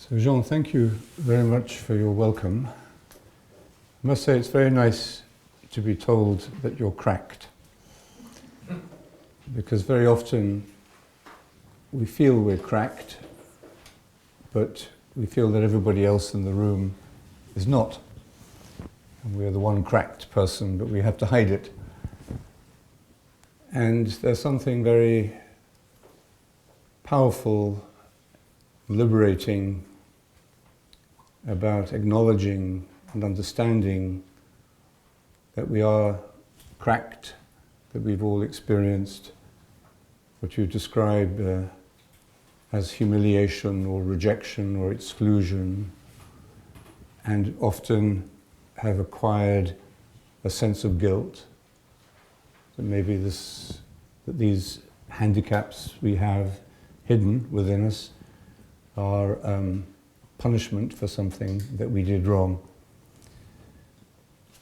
So Jean, thank you very much for your welcome. I must say it's very nice to be told that you're cracked, because very often we feel we're cracked, but we feel that everybody else in the room is not. And we're the one cracked person, but we have to hide it. And there's something very powerful, liberating about acknowledging and understanding that we are cracked, that we've all experienced what you describe as humiliation or rejection or exclusion, and often have acquired a sense of guilt, that maybe that these handicaps we have hidden within us are punishment for something that we did wrong.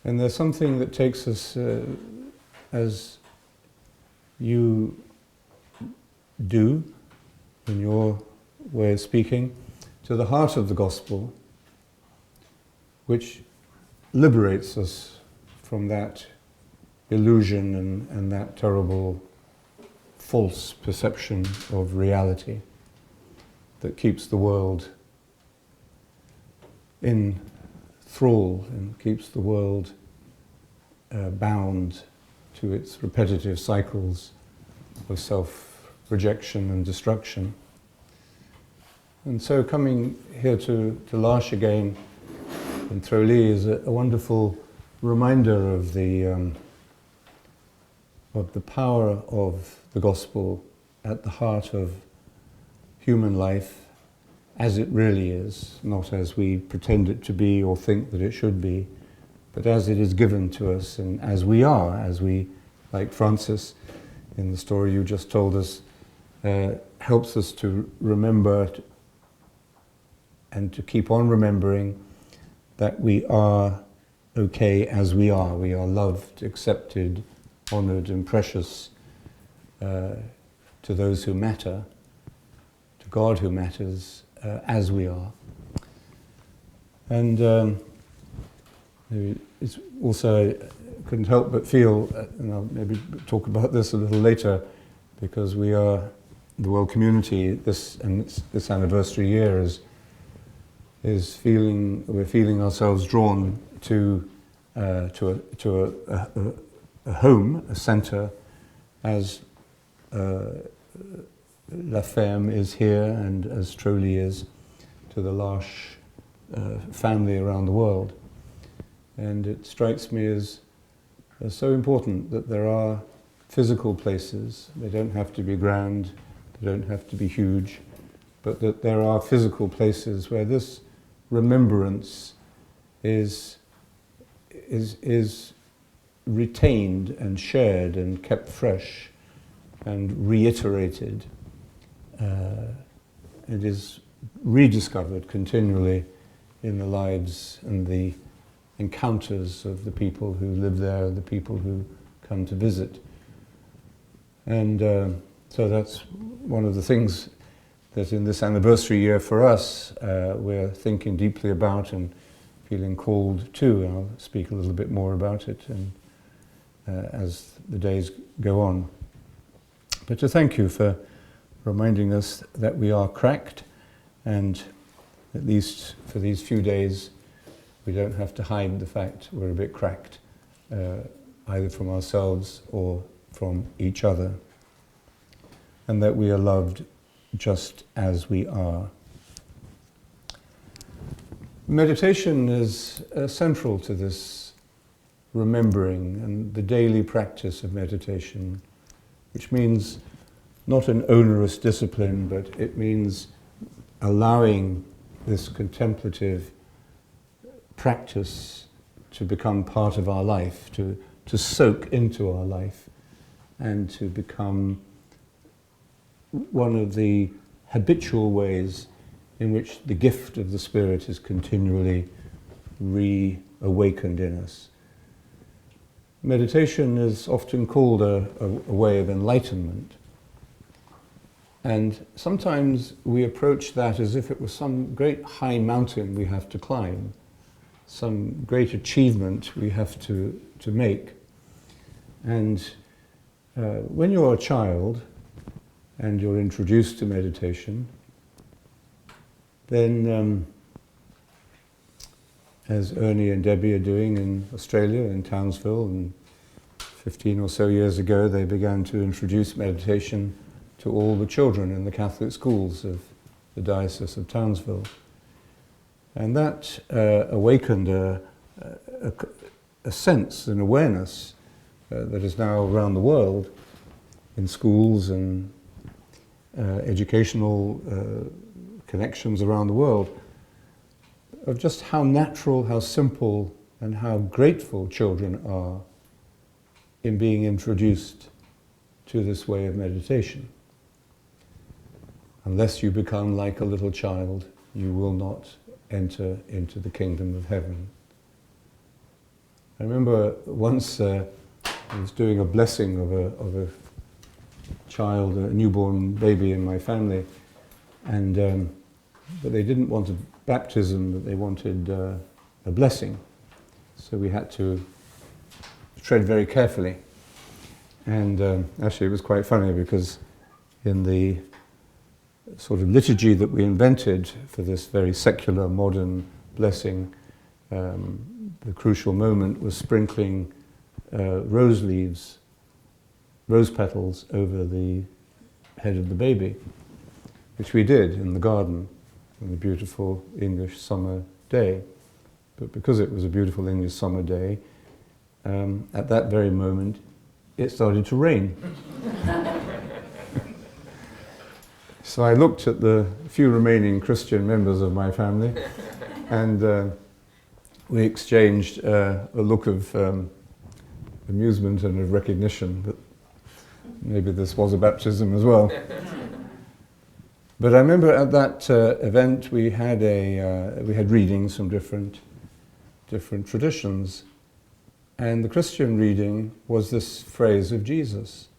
And there's something that takes us, as you do in your way of speaking, to the heart of the gospel, which liberates us from that illusion and that terrible false perception of reality that keeps the world in thrall and keeps the world bound to its repetitive cycles of self-rejection and destruction. And so coming here to L'Arche again in Trosly is a wonderful reminder of the power of the gospel at the heart of human life as it really is, not as we pretend it to be or think that it should be, but as it is given to us and as we, like Francis in the story you just told us, helps us to remember and to keep on remembering that we are okay as we are. We are loved, accepted, honored and precious to those who matter, to God who matters, as we are. And it's also, I couldn't help but feel, and I'll maybe talk about this a little later, because we are, the world community, this anniversary year we're feeling ourselves drawn to a home, a centre, as La Ferme is here and as Trosly is to the L'Arche family around the world. And it strikes me as so important that there are physical places. They don't have to be grand, they don't have to be huge, but that there are physical places where this remembrance is retained and shared and kept fresh and reiterated. It is rediscovered continually in the lives and the encounters of the people who live there, the people who come to visit. And so that's one of the things that in this anniversary year for us, we're thinking deeply about and feeling called to, and I'll speak a little bit more about it and as the days go on. But to thank you for reminding us that we are cracked, and at least for these few days we don't have to hide the fact we're a bit cracked, either from ourselves or from each other, and that we are loved just as we are. Meditation is central to this remembering and the daily practice of meditation, which means not an onerous discipline, but it means allowing this contemplative practice to become part of our life, to soak into our life, and to become one of the habitual ways in which the gift of the Spirit is continually reawakened in us. Meditation is often called a way of enlightenment, And sometimes we approach that as if it was some great high mountain we have to climb, some great achievement we have to make. And when you're a child and you're introduced to meditation, then as Ernie and Debbie are doing in Australia, in Townsville, and 15 or so years ago they began to introduce meditation to all the children in the Catholic schools of the Diocese of Townsville. And that awakened a sense, an awareness that is now around the world in schools and educational connections around the world, of just how natural, how simple, and how grateful children are in being introduced to this way of meditation. Unless you become like a little child, you will not enter into the kingdom of heaven. I remember once I was doing a blessing of a child, a newborn baby in my family, and but they didn't want a baptism, but they wanted a blessing. So we had to tread very carefully. And actually it was quite funny because in the sort of liturgy that we invented for this very secular, modern blessing, the crucial moment was sprinkling rose leaves, rose petals over the head of the baby, which we did in the garden on a beautiful English summer day. But because it was a beautiful English summer day, at that very moment, it started to rain. So I looked at the few remaining Christian members of my family, and we exchanged a look of amusement and of recognition that maybe this was a baptism as well. But I remember at that event we had readings from different traditions, and the Christian reading was this phrase of Jesus: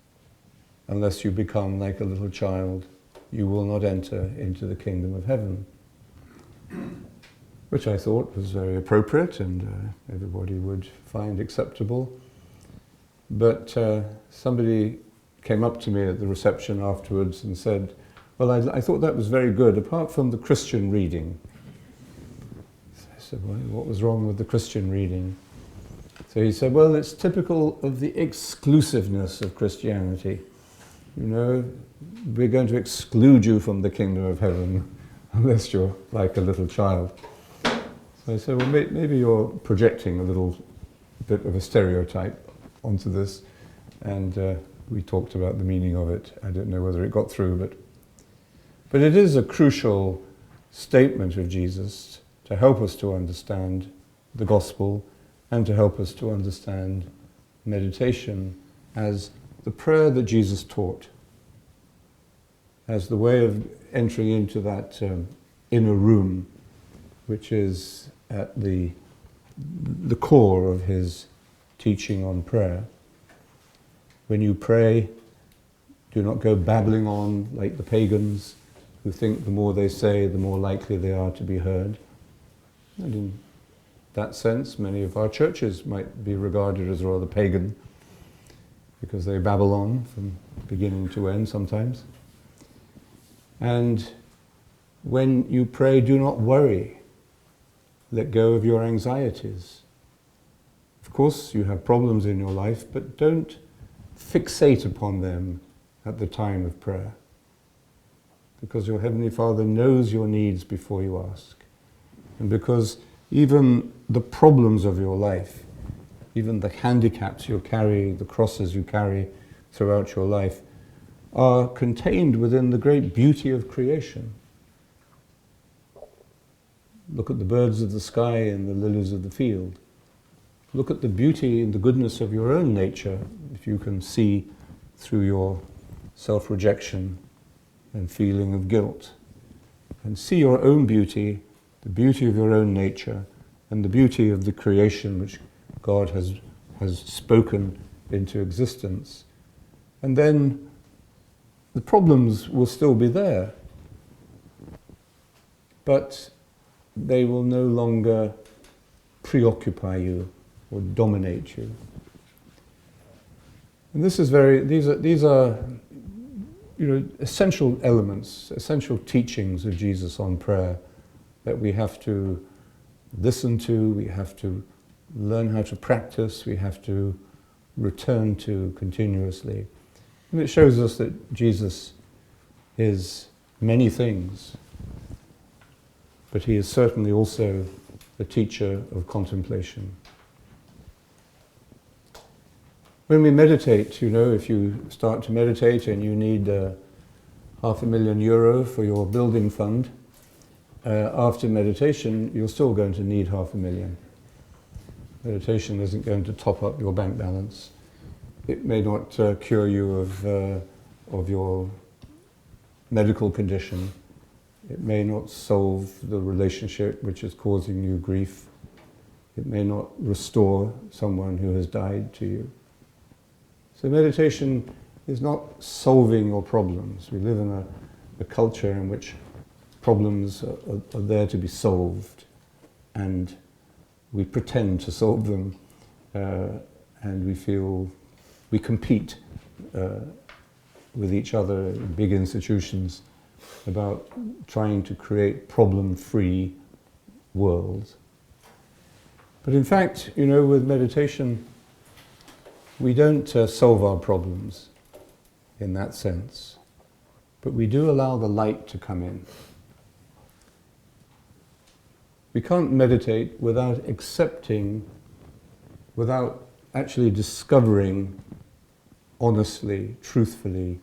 "Unless you become like a little child, you will not enter into the kingdom of heaven," which I thought was very appropriate and everybody would find acceptable. But somebody came up to me at the reception afterwards and said, "Well, I thought that was very good, apart from the Christian reading." I said, "Well, what was wrong with the Christian reading?" So he said, "Well, it's typical of the exclusiveness of Christianity. You know, we're going to exclude you from the kingdom of heaven unless you're like a little child." So I said, "Well, maybe you're projecting a little bit of a stereotype onto this." And we talked about the meaning of it. I don't know whether it got through, but it is a crucial statement of Jesus to help us to understand the gospel and to help us to understand meditation as the prayer that Jesus taught, as the way of entering into that inner room, which is at the core of his teaching on prayer. When you pray, do not go babbling on like the pagans who think the more they say, the more likely they are to be heard. And in that sense, many of our churches might be regarded as rather pagan because they babble on from beginning to end sometimes. And when you pray, do not worry. Let go of your anxieties. Of course, you have problems in your life, but don't fixate upon them at the time of prayer, because your Heavenly Father knows your needs before you ask, and because even the problems of your life, even the handicaps you carry, the crosses you carry throughout your life, are contained within the great beauty of creation. Look at the birds of the sky and the lilies of the field. Look at the beauty and the goodness of your own nature, if you can see through your self-rejection and feeling of guilt. And see your own beauty, the beauty of your own nature, and the beauty of the creation which God has spoken into existence. And then the problems will still be there, but they will no longer preoccupy you or dominate you. And this is these are essential elements, essential teachings of Jesus on prayer that we have to listen to, we have to learn how to practice, we have to return to continuously. And it shows us that Jesus is many things, but he is certainly also the teacher of contemplation. When we meditate, if you start to meditate and you need €500,000 for your building fund, after meditation you're still going to need $500,000. Meditation isn't going to top up your bank balance. It may not cure you of your medical condition. It may not solve the relationship which is causing you grief. It may not restore someone who has died to you. So meditation is not solving your problems. We live in a culture in which problems are there to be solved, and we pretend to solve them, and we compete with each other in big institutions about trying to create problem-free worlds. But in fact, with meditation, we don't solve our problems in that sense, but we do allow the light to come in. We can't meditate without accepting, without actually discovering honestly, truthfully,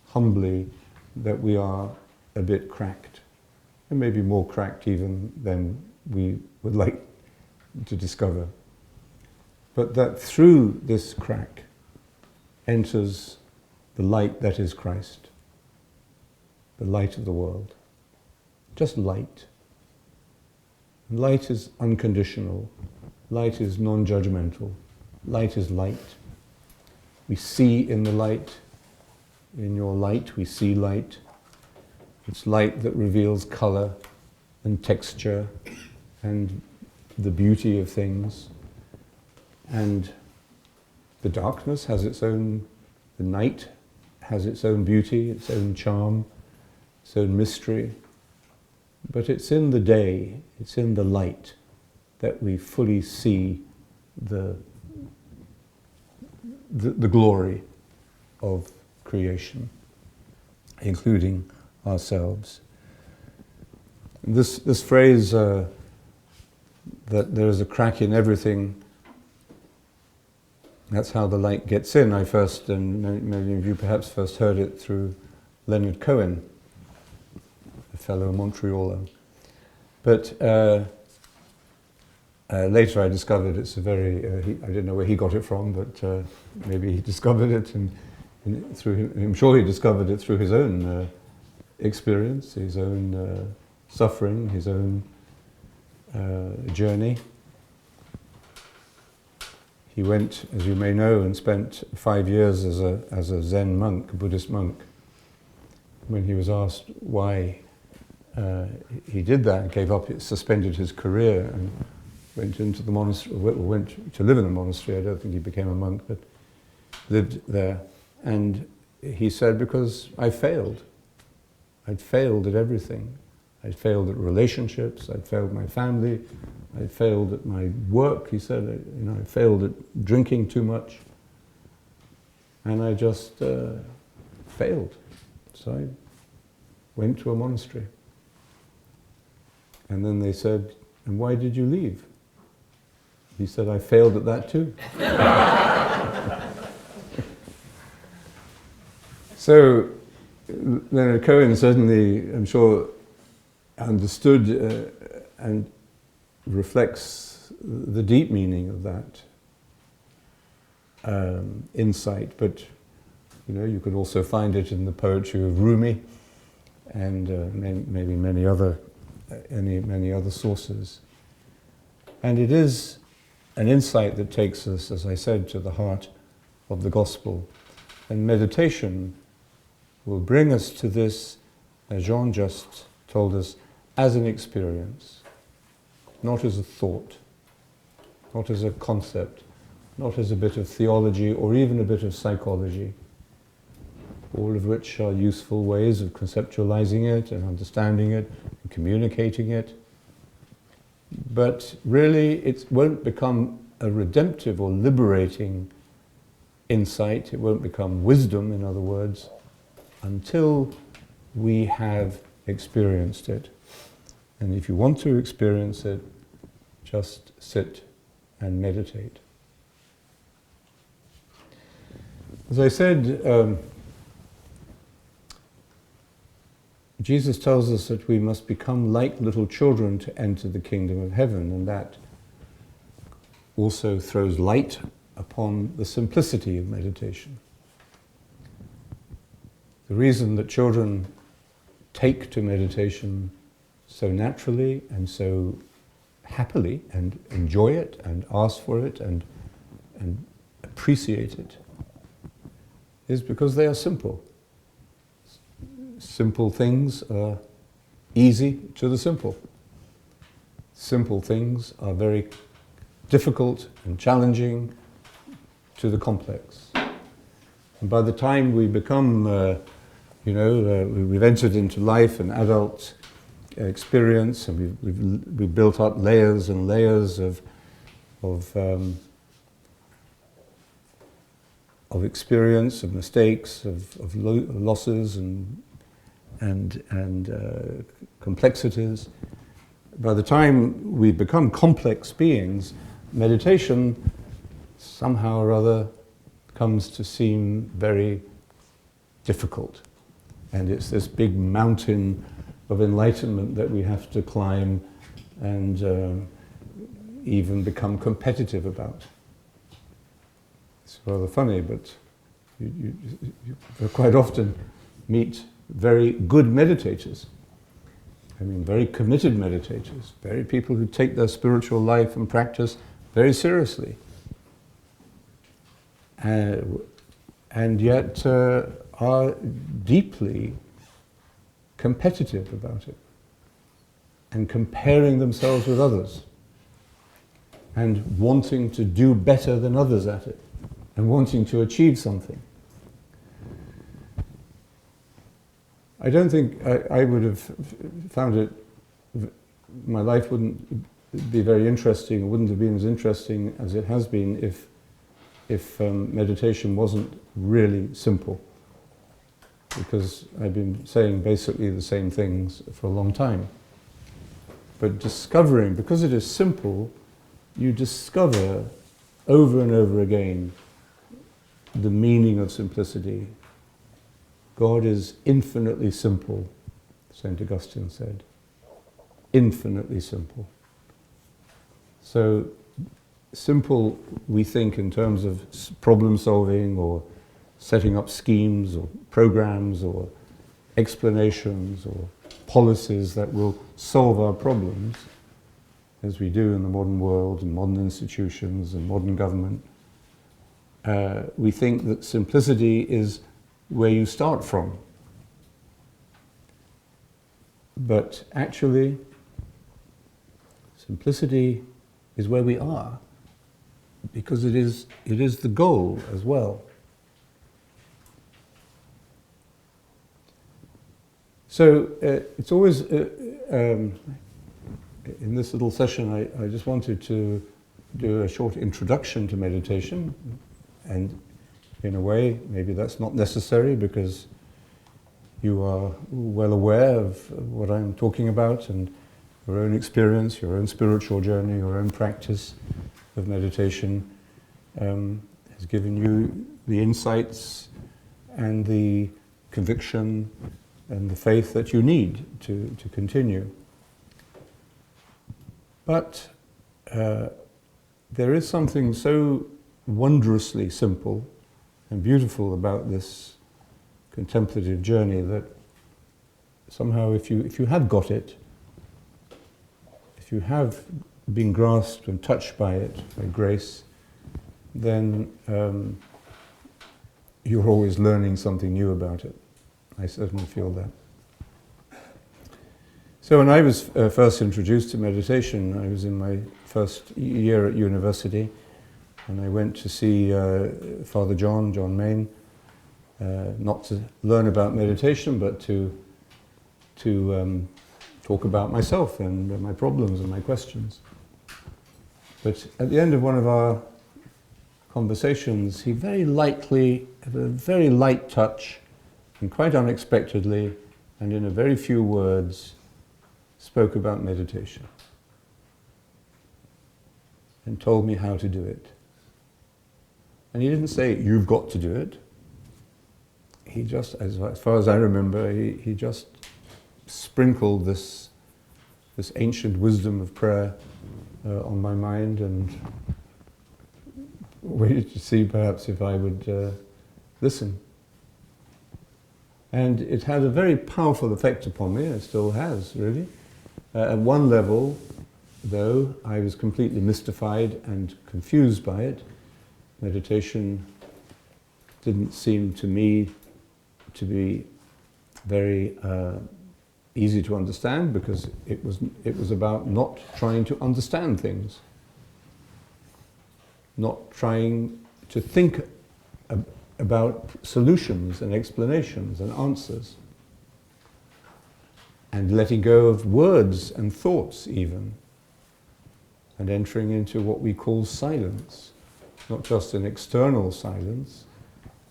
humbly, that we are a bit cracked, and maybe more cracked even than we would like to discover. But that through this crack enters the light that is Christ, the light of the world. Just light. Light is unconditional. Light is non-judgmental. Light is light. We see in the light. In your light, we see light. It's light that reveals color and texture and the beauty of things. And the darkness has its own, the night has its own beauty, its own charm, its own mystery. But it's in the day, it's in the light that we fully see the glory of creation, including ourselves. This phrase that there is a crack in everything, that's how the light gets in. I first, and many of you perhaps first heard it through Leonard Cohen, a fellow Montrealer. But later I discovered it's a very, I didn't know where he got it from, but maybe he discovered it, and I'm sure he discovered it through his own experience, his own suffering, his own journey. He went, as you may know, and spent 5 years as a Zen monk, a Buddhist monk. When he was asked why he did that, gave up, suspended his career, and went into the monastery, went to live in a monastery. I don't think he became a monk, but lived there. And he said, because I failed. I'd failed at everything. I'd failed at relationships, I'd failed my family, I'd failed at my work. He said, I failed at drinking too much. And I just failed. So I went to a monastery. And then they said, and why did you leave? He said, I failed at that too. So Leonard Cohen certainly, I'm sure, understood and reflects the deep meaning of that insight. But you could also find it in the poetry of Rumi and maybe many other sources. And it is an insight that takes us, as I said, to the heart of the gospel. And meditation will bring us to this, as Jean just told us, as an experience, not as a thought, not as a concept, not as a bit of theology or even a bit of psychology, all of which are useful ways of conceptualizing it and understanding it and communicating it. But really it won't become a redemptive or liberating insight, it won't become wisdom, in other words, until we have experienced it. And if you want to experience it, just sit and meditate. As I said, Jesus tells us that we must become like little children to enter the kingdom of heaven, and that also throws light upon the simplicity of meditation. The reason that children take to meditation so naturally and so happily and enjoy it and ask for it and appreciate it is because they are simple. Simple things are easy to the simple. Simple things are very difficult and challenging to the complex. And by the time we become, we've entered into life and adult experience, and we've built up layers and layers of experience, of mistakes, of losses and complexities. By the time we become complex beings, meditation somehow or other comes to seem very difficult. And it's this big mountain of enlightenment that we have to climb and even become competitive about. It's rather funny, but you quite often meet very good meditators. I mean, very committed meditators, very people who take their spiritual life and practice very seriously. And yet are deeply competitive about it and comparing themselves with others and wanting to do better than others at it and wanting to achieve something. I don't think I would have found it, my life wouldn't be very interesting, it wouldn't have been as interesting as it has been if meditation wasn't really simple. Because I've been saying basically the same things for a long time. But discovering, because it is simple, you discover over and over again the meaning of simplicity. God is infinitely simple, St. Augustine said. Infinitely simple. So simple, we think in terms of problem solving or setting up schemes or programs or explanations or policies that will solve our problems, as we do in the modern world and modern institutions and modern government. We think that simplicity is where you start from. But actually, simplicity is where we are, because it is the goal as well. So it's always, in this little session, I just wanted to do a short introduction to meditation, and in a way, maybe that's not necessary because you are well aware of what I'm talking about and your own experience, your own spiritual journey, your own practice of meditation has given you the insights and the conviction and the faith that you need to continue. But there is something so wondrously simple and beautiful about this contemplative journey that somehow if you have got it, if you have been grasped and touched by it, by grace, then you're always learning something new about it. I certainly feel that. So when I was first introduced to meditation, I was in my first year at university, and I went to see Father John Main, not to learn about meditation, but to talk about myself and my problems and my questions. But at the end of one of our conversations, he very lightly, with a very light touch, and quite unexpectedly, and in a very few words, spoke about meditation and told me how to do it. And he didn't say, "You've got to do it." He just, as far as I remember, he just sprinkled this ancient wisdom of prayer on my mind and waited to see perhaps if I would listen. And it had a very powerful effect upon me. It still has, really. At one level, though, I was completely mystified and confused by it. Meditation didn't seem to me to be very easy to understand, because it was about not trying to understand things, not trying to think about solutions and explanations and answers, and letting go of words and thoughts even, and entering into what we call silence, not just an external silence,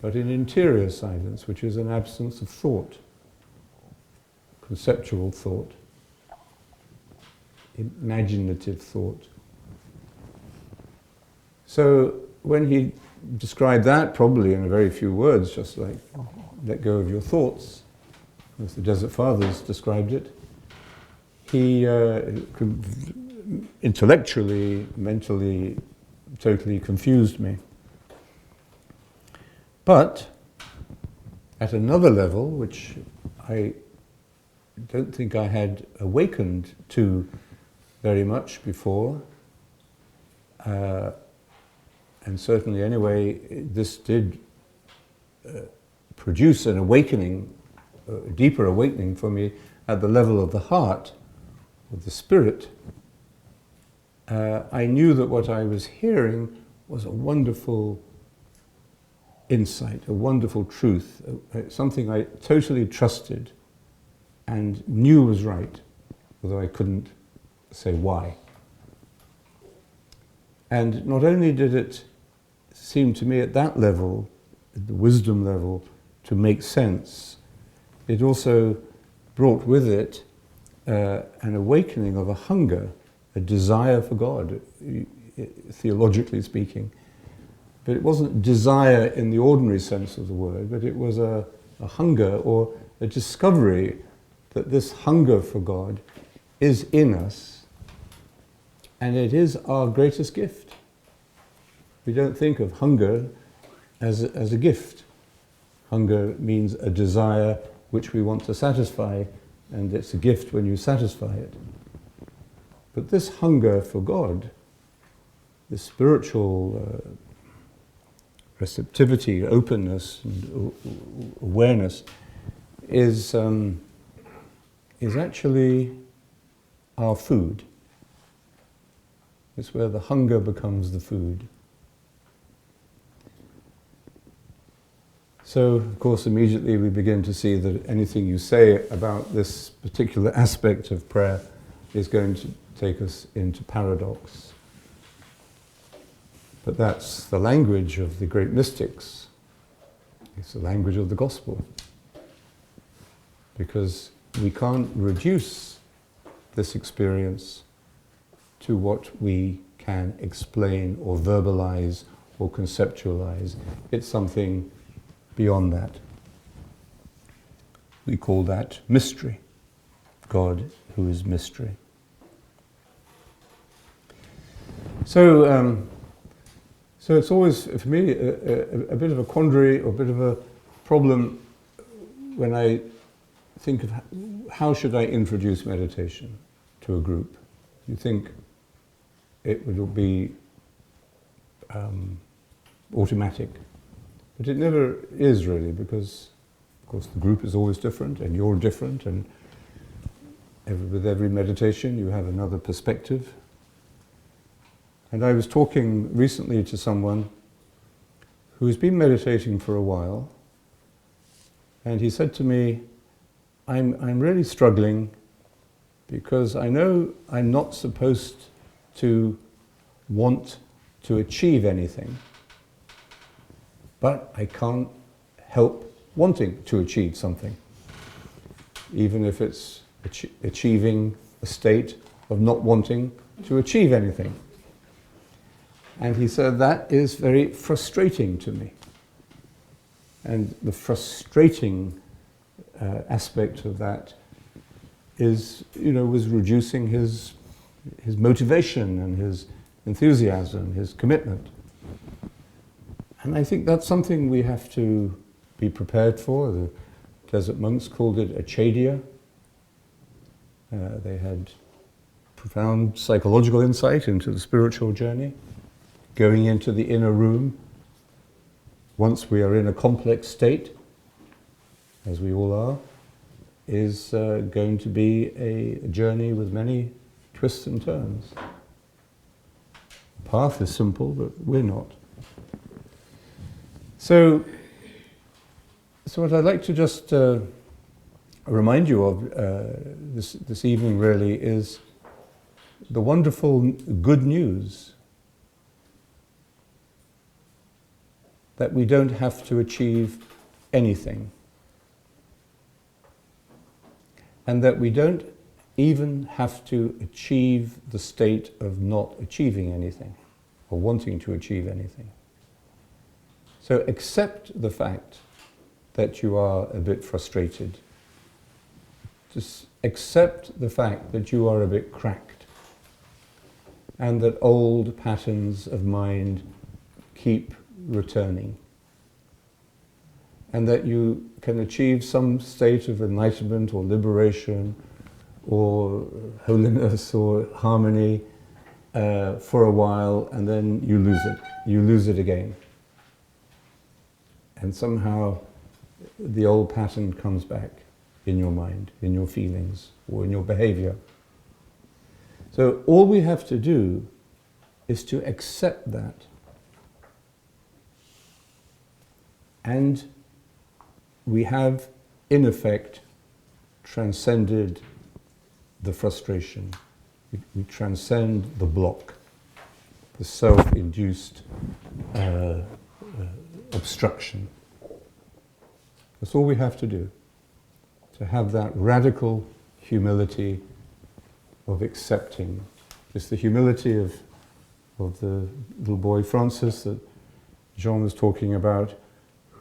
but an interior silence, which is an absence of thought, conceptual thought, imaginative thought. So when he described that, probably in a very few words, just like let go of your thoughts, as the Desert Fathers described it, he intellectually, mentally, totally confused me. But at another level, which I don't think I had awakened to very much before, and certainly anyway, this did produce an awakening, a deeper awakening for me at the level of the heart, of the spirit. I knew that what I was hearing was a wonderful insight, a wonderful truth, something I totally trusted and knew was right, although I couldn't say why. And not only did it seem to me at that level, at the wisdom level, to make sense, it also brought with it an awakening of a hunger, a desire for God, theologically speaking. But it wasn't desire in the ordinary sense of the word, but it was a hunger or a discovery that this hunger for God is in us, and it is our greatest gift. We don't think of hunger as a gift. Hunger means a desire which we want to satisfy, and it's a gift when you satisfy it. But this hunger for God, this spiritual receptivity, openness, and awareness, is actually our food. It's where the hunger becomes the food. So, of course, immediately we begin to see that anything you say about this particular aspect of prayer is going to take us into paradox. But that's the language of the great mystics. It's the language of the gospel. Because we can't reduce this experience to what we can explain or verbalize or conceptualize. It's something beyond that. We call that mystery. God who is mystery. So it's always, for me, a bit of a quandary or a bit of a problem when I think of how should I introduce meditation to a group. You think it would be automatic, but it never is really, because Of course, the group is always different, and you're different, and with every meditation you have another perspective. And I was talking recently to someone who's been meditating for a while, and he said to me, I'm really struggling because I know I'm not supposed to want to achieve anything, but I can't help wanting to achieve something, even if it's achieving a state of not wanting to achieve anything. And he said, that is very frustrating to me. And the frustrating aspect of that is, was reducing his motivation and his enthusiasm, his commitment. And I think that's something we have to be prepared for. The desert monks called it acedia. They had profound psychological insight into the spiritual journey. Going into the inner room, once we are in a complex state, as we all are, is going to be a journey with many twists and turns. The path is simple, but we're not. So what I'd like to just remind you of this evening really is the wonderful good news that we don't have to achieve anything, and that we don't even have to achieve the state of not achieving anything or wanting to achieve anything. So accept the fact that you are a bit frustrated. Just accept the fact that you are a bit cracked and that old patterns of mind keep returning, and that you can achieve some state of enlightenment or liberation or holiness or harmony for a while, and then you lose it again, and somehow the old pattern comes back in your mind, in your feelings, or in your behavior. So all we have to do is to accept that. And we have, in effect, transcended the frustration. We transcend the block, the self-induced obstruction. That's all we have to do, to have that radical humility of accepting. It's the humility of the little boy Francis that Jean was talking about,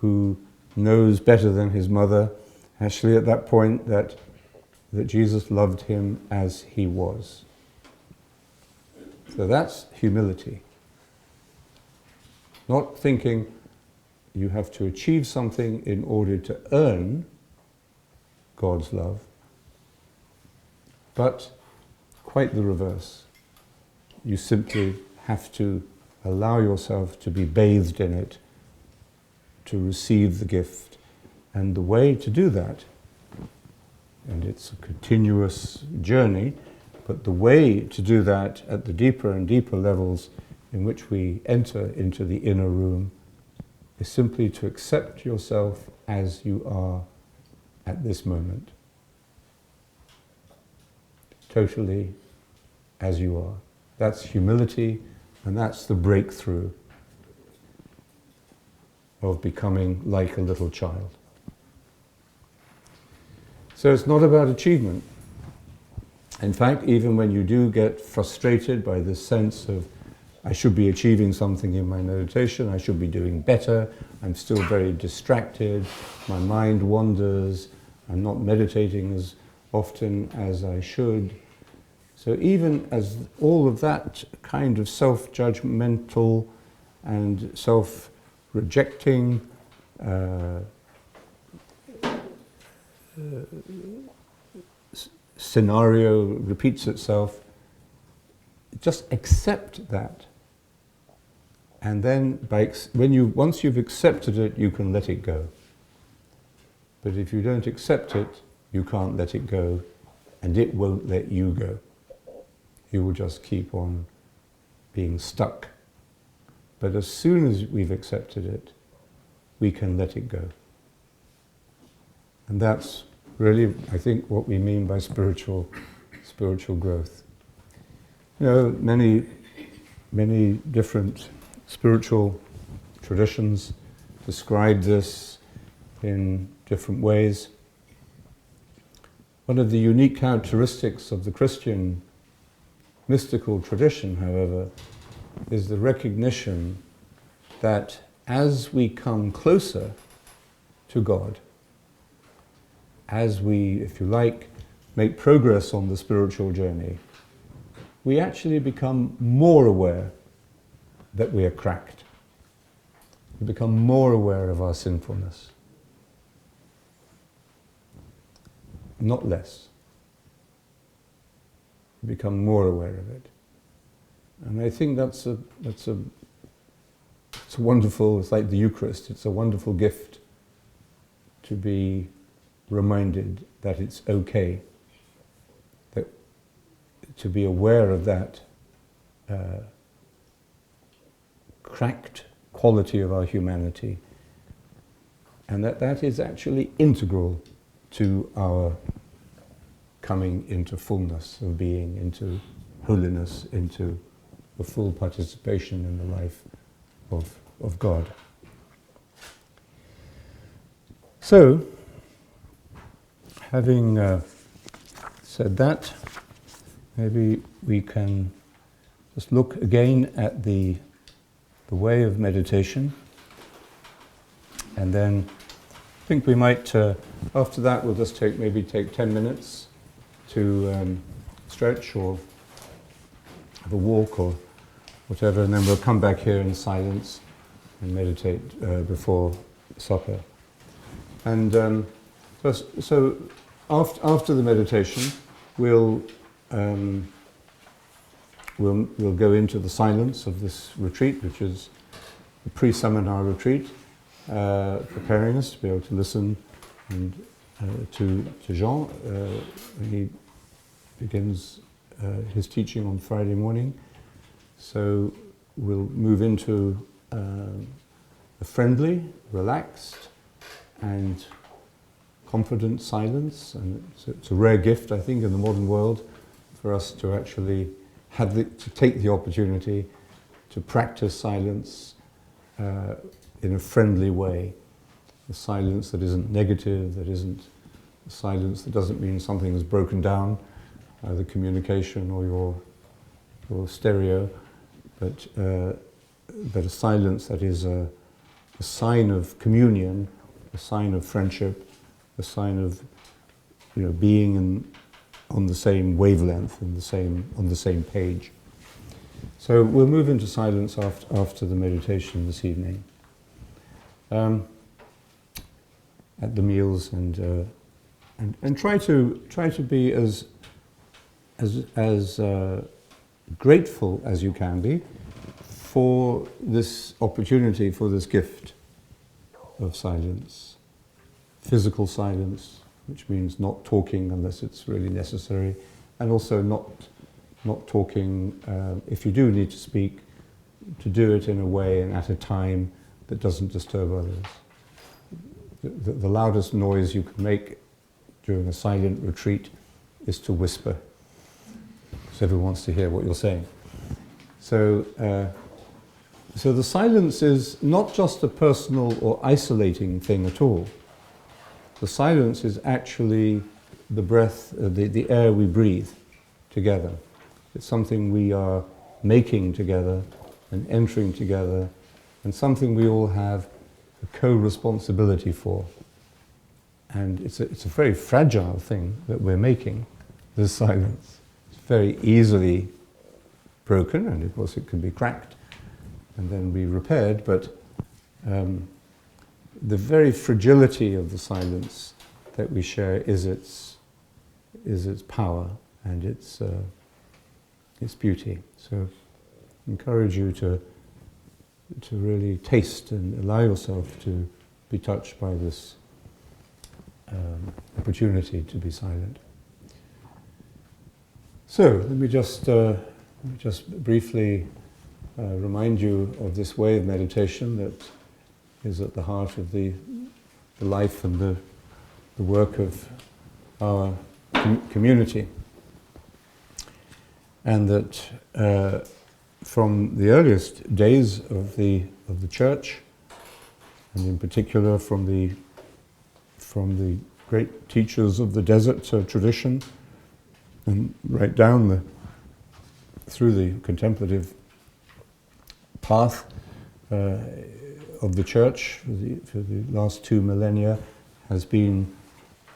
who knows better than his mother, actually at that point, that Jesus loved him as he was. So that's humility. Not thinking you have to achieve something in order to earn God's love, but quite the reverse. You simply have to allow yourself to be bathed in it, to receive the gift. And the way to do that, and it's a continuous journey, but the way to do that at the deeper and deeper levels in which we enter into the inner room is simply to accept yourself as you are at this moment. Totally as you are. That's humility, and that's the breakthrough of becoming like a little child. So it's not about achievement. In fact, even when you do get frustrated by this sense of, I should be achieving something in my meditation, I should be doing better, I'm still very distracted, my mind wanders, I'm not meditating as often as I should. So even as all of that kind of self-judgmental and self-rejecting scenario repeats itself, just accept that. And then once you've accepted it, you can let it go. But if you don't accept it, you can't let it go, and it won't let you go. You will just keep on being stuck. But as soon as we've accepted it, we can let it go. And that's really, I think, what we mean by spiritual growth. You know, many different spiritual traditions describe this in different ways. One of the unique characteristics of the Christian mystical tradition, however, is the recognition that as we come closer to God, as we, if you like, make progress on the spiritual journey, we actually become more aware that we are cracked. We become more aware of our sinfulness. Not less. We become more aware of it. And I think that's a wonderful, it's like the Eucharist, it's a wonderful gift to be reminded that it's okay, that to be aware of that cracked quality of our humanity, and that is actually integral to our coming into fullness of being, into holiness, into the full participation in the life of God. So, having said that, maybe we can just look again at the way of meditation, and then I think we might, after that, we'll just take 10 minutes to stretch or have a walk or whatever, and then we'll come back here in silence and meditate before supper. And so after the meditation, we'll go into the silence of this retreat, which is a pre-seminar retreat, preparing us to be able to listen and to Jean when he begins his teaching on Friday morning. So we'll move into a friendly, relaxed, and confident silence, and it's a rare gift, I think, in the modern world for us to actually to take the opportunity to practice silence in a friendly way. A silence that isn't negative, that isn't a silence that doesn't mean something has broken down, either communication or your stereo, but a silence that is a sign of communion, a sign of friendship, a sign of being on the same wavelength, on the same page. So we'll move into silence after the meditation this evening, at the meals, and try to be as grateful as you can be for this opportunity, for this gift of silence. Physical silence, which means not talking unless it's really necessary, and also not talking if you do need to speak, to do it in a way and at a time that doesn't disturb others. The loudest noise you can make during a silent retreat is to whisper, because everyone wants to hear what you're saying. So the silence is not just a personal or isolating thing at all. The silence is actually the breath, the air we breathe together. It's something we are making together and entering together, and something we all have a co-responsibility for. And it's a very fragile thing that we're making, this silence. It's very easily broken, and of course it can be cracked and then be repaired, but the very fragility of the silence that we share is its power and its beauty. So I encourage you to really taste and allow yourself to be touched by this opportunity to be silent. So let me just briefly remind you of this way of meditation that is at the heart of the life and the work of our community, and that from the earliest days of the church, and in particular from the great teachers of the desert tradition, and right down through the contemplative path of the church for the last 2 millennia, has been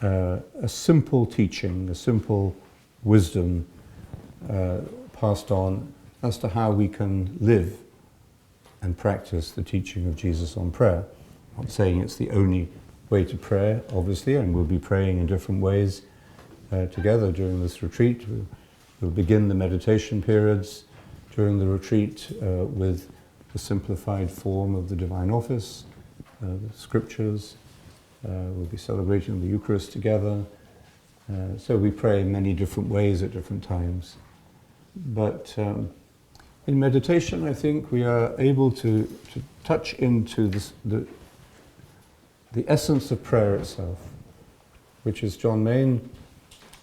a simple teaching, a simple wisdom passed on as to how we can live and practice the teaching of Jesus on prayer. I'm not saying it's the only way to pray, obviously, and we'll be praying in different ways together during this retreat. We'll begin the meditation periods during the retreat with the simplified form of the Divine Office, the Scriptures. We'll be celebrating the Eucharist together. So we pray in many different ways at different times. But in meditation, I think we are able to touch into the essence of prayer itself, which, as John Main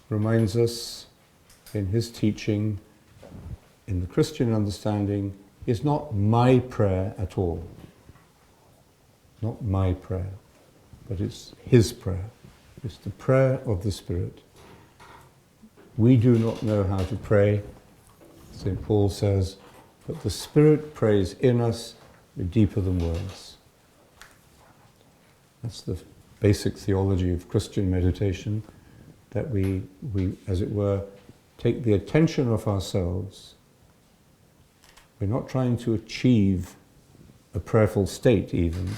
reminds us in his teaching, in the Christian understanding, is not my prayer at all. Not my prayer, but it's his prayer. It's the prayer of the Spirit. We do not know how to pray, St. Paul says, but the Spirit prays in us deeper than words. That's the basic theology of Christian meditation, that we, as it were, take the attention of ourselves. We're not trying to achieve a prayerful state even,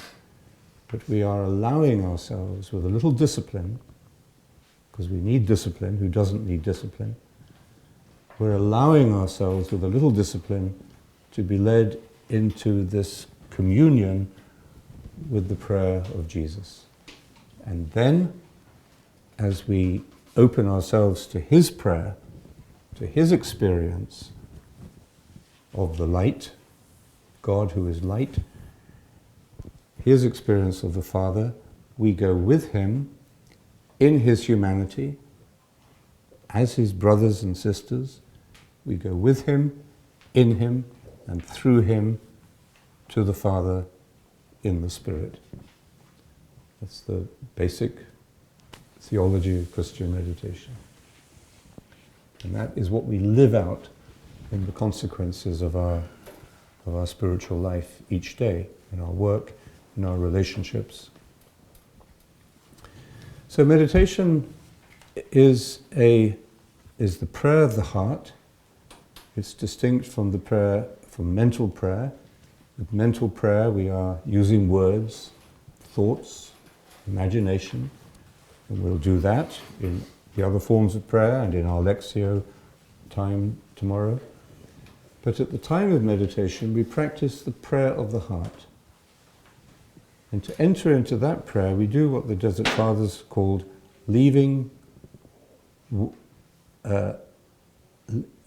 but we are allowing ourselves with a little discipline, because we need discipline, who doesn't need discipline? We're allowing ourselves with a little discipline to be led into this communion with the prayer of Jesus. And then, as we open ourselves to his prayer, to his experience of the light, God who is light, his experience of the Father, we go with him in his humanity, as his brothers and sisters. We go with him, in him, and through him to the Father in the Spirit. That's the basic theology of Christian meditation. And that is what we live out in the consequences of our spiritual life each day, in our work, in our relationships. So meditation is the prayer of the heart. It's distinct from mental prayer. With mental prayer, we are using words, thoughts, imagination, and we'll do that in the other forms of prayer and in our Lectio time tomorrow. But at the time of meditation, we practice the prayer of the heart. And to enter into that prayer, we do what the Desert Fathers called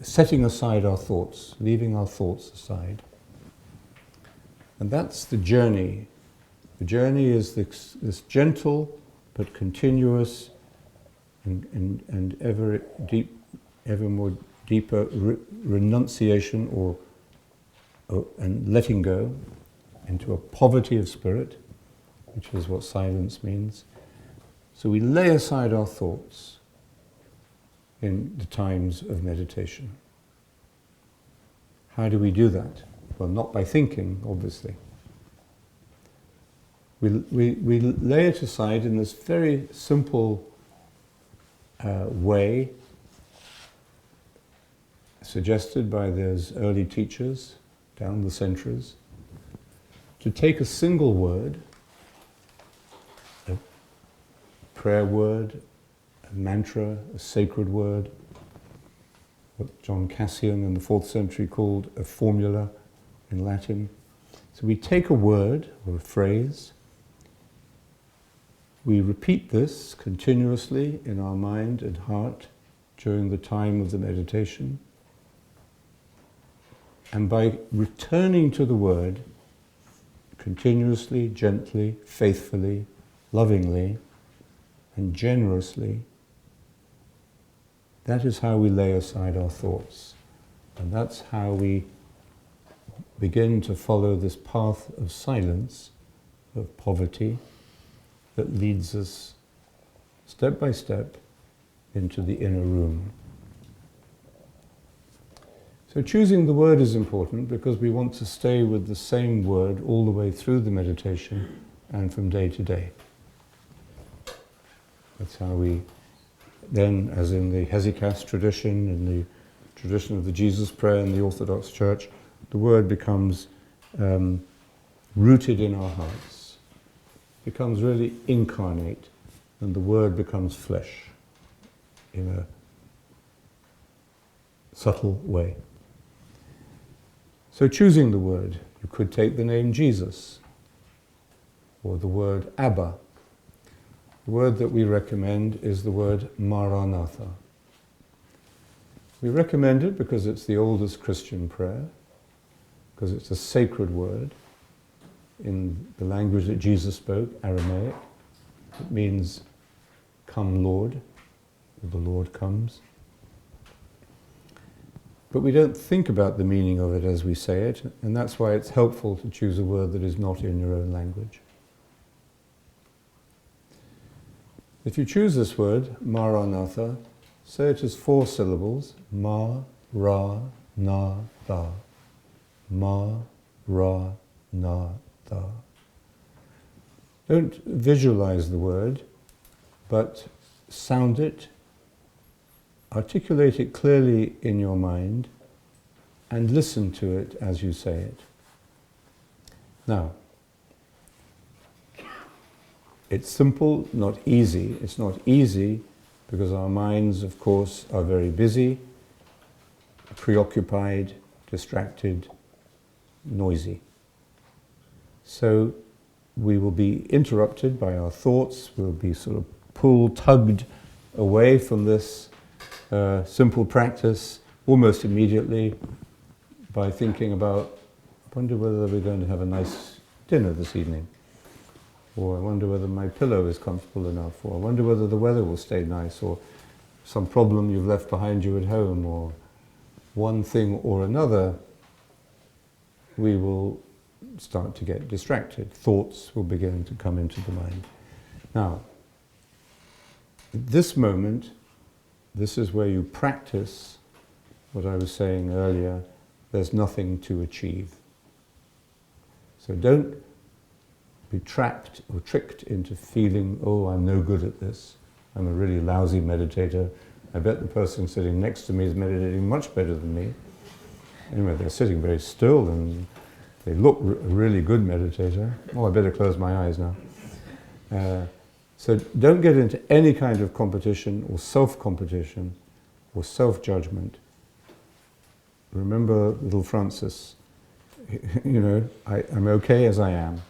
setting aside our thoughts, leaving our thoughts aside. And that's the journey. The journey is this gentle but continuous and ever more deeper renunciation and letting go into a poverty of spirit, which is what silence means. So we lay aside our thoughts in the times of meditation. How do we do that? Well, not by thinking, obviously. We lay it aside in this very simple way suggested by those early teachers down the centuries, to take a single word, a prayer word, a mantra, a sacred word, what John Cassian in the 4th century called a formula in Latin. So we take a word or a phrase, We repeat this continuously in our mind and heart during the time of the meditation. And by returning to the word continuously, gently, faithfully, lovingly, and generously, that is how we lay aside our thoughts. And that's how we begin to follow this path of silence, of poverty, that leads us step by step into the inner room. So choosing the word is important because we want to stay with the same word all the way through the meditation and from day to day. That's how we then, as in the Hesychast tradition, in the tradition of the Jesus prayer in the Orthodox Church, the word becomes rooted in our hearts, becomes really incarnate, and the word becomes flesh in a subtle way. So choosing the word, you could take the name Jesus, or the word Abba. The word that we recommend is the word Maranatha. We recommend it because it's the oldest Christian prayer, because it's a sacred word in the language that Jesus spoke, Aramaic. It means, "Come, Lord," or "the Lord comes." But we don't think about the meaning of it as we say it, and that's why it's helpful to choose a word that is not in your own language. If you choose this word, Maranatha, say it as 4 syllables, Ma, Ra, Na, Tha. Ma, Ra, Na, Tha. Don't visualize the word, but sound it, articulate it clearly in your mind, and listen to it as you say it. Now, it's simple, not easy. It's not easy because our minds, of course, are very busy, preoccupied, distracted, noisy. So we will be interrupted by our thoughts, we'll be sort of tugged away from this simple practice almost immediately by thinking about, I wonder whether we're going to have a nice dinner this evening, or I wonder whether my pillow is comfortable enough, or I wonder whether the weather will stay nice, or some problem you've left behind you at home, or one thing or another. We will start to get distracted. Thoughts will begin to come into the mind. Now, at this moment, this is where you practice what I was saying earlier, there's nothing to achieve. So don't be trapped or tricked into feeling, oh, I'm no good at this. I'm a really lousy meditator. I bet the person sitting next to me is meditating much better than me. Anyway, they're sitting very still and they look a really good meditator. Oh, I better close my eyes now. So don't get into any kind of competition or self-competition or self-judgment. Remember little Francis, I'm okay as I am.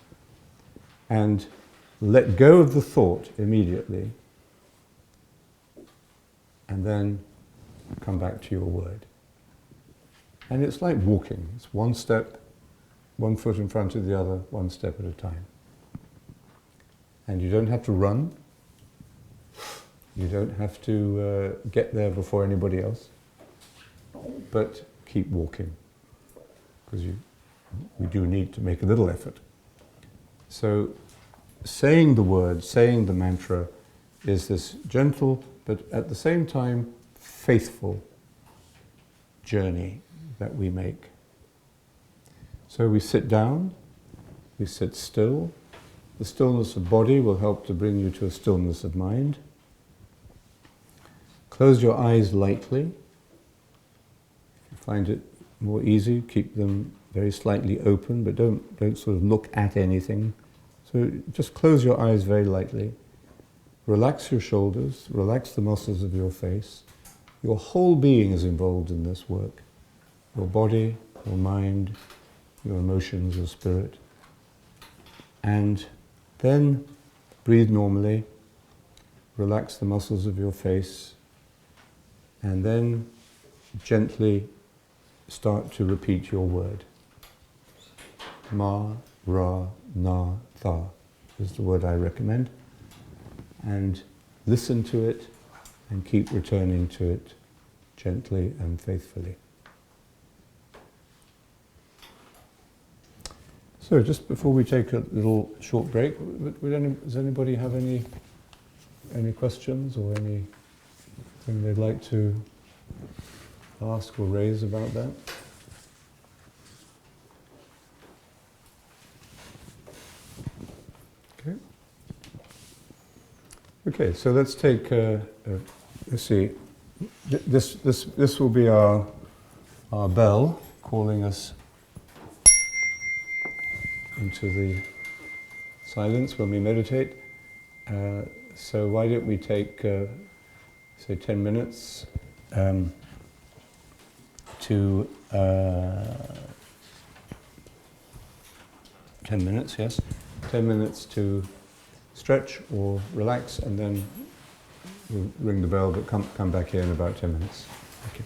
And let go of the thought immediately and then come back to your word. And it's like walking. It's one step, one foot in front of the other, one step at a time. And you don't have to run. You don't have to get there before anybody else. But keep walking, because we do need to make a little effort. So saying the word, saying the mantra is this gentle, but at the same time faithful journey that we make. So we sit down, we sit still. The stillness of body will help to bring you to a stillness of mind. Close your eyes lightly. If you find it more easy, keep them very slightly open, but don't sort of look at anything. So just close your eyes very lightly. Relax your shoulders, relax the muscles of your face. Your whole being is involved in this work. Your body, your mind, your emotions, your spirit. And then breathe normally, relax the muscles of your face, and then gently start to repeat your word. Ma, Ra, Na, Tha is the word I recommend. And listen to it and keep returning to it gently and faithfully. So just before we take a little short break, does anybody have any questions or anything they'd like to ask or raise about that? Okay. Okay, so let's take. Let's see. This will be our bell calling us into the silence when we meditate. So why don't we take, say, 10 minutes to 10 minutes, yes, 10 minutes to stretch or relax, and then we'll ring the bell, but come back here in about 10 minutes. Thank you.